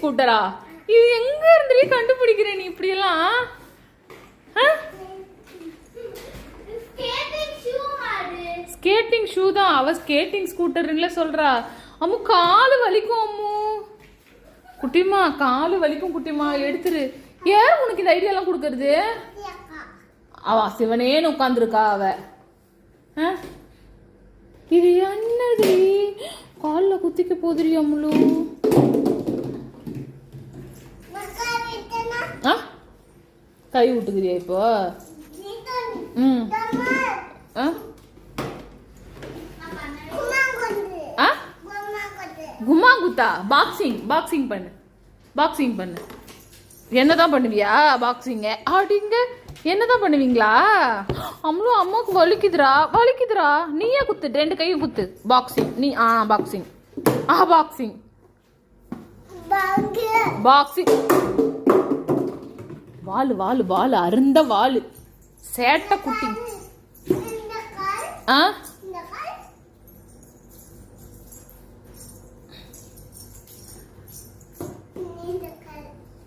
ஸ்கூட்டரா? இது எங்க இருந்து கண்டுபிடிக்கிற நீ இப்படி எல்லாம்? ஸ்கேட்டிங் ஷூ தான். அவ ஸ்கேட்டிங் ஸ்கூட்டர்ல சொல்றா. அம்மு காலு வலிக்கும் அம்மு. குட்டிமா காலு வலிக்கும் குட்டிமா, எடுத்துரு. யார் உனக்கு இந்த ஐடியா எல்லாம் கொடுக்கறது? அவ சிவனேன்னு உட்காந்துருக்கா அவ. இது என்னது? காலில் குத்திக்க போதுரி அம்முலு. கை விட்டுக்கிறியா இப்போ? கும்மா குத்தா? பாக்ஸிங் பண்ணு. என்னதான் பண்ணுவியா பாக்ஸிங்க? அப்படிங்க என்னதான் பண்ணுவீங்களா? அம்மா அம்மாவுக்கு வலிக்குதுரா. நீயே குத்து, 2 கையும் குத்து. பாக்ஸிங் நீ. பாக்ஸிங் வாலு அருந்த வாலு, சேட்டை குட்டி.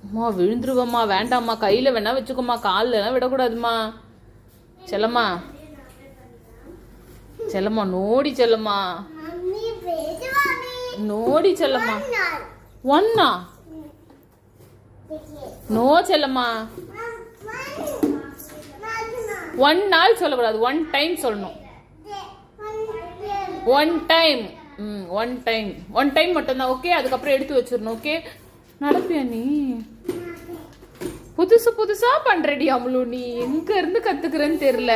அம்மா விழுந்துருவம்மா, வேண்டாம்மா. கையில வேணா வச்சுக்கோமா, காலில் எல்லாம் விடக்கூடாதுமா. செல்லம்மா நோடி செல்லம்மா. ஒன்னா நோ செல்லம்மா. 1 நாள் சொல்லக்கூடாது, 1 டைம் சொல்லணும். 1 டைம். 1 டைம் மட்டும்தான். ஓகே, அதுக்கப்புறம் எடுத்து வச்சிடணும். ஓகே, நடப்பியா நீ? புதுசா பண்றடி அம்முலு. நீ எங்க இருந்து கத்துக்கிறேன்னு தெரியல.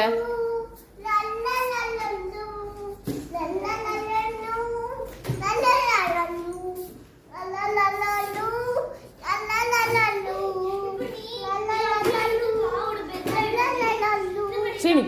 சரி.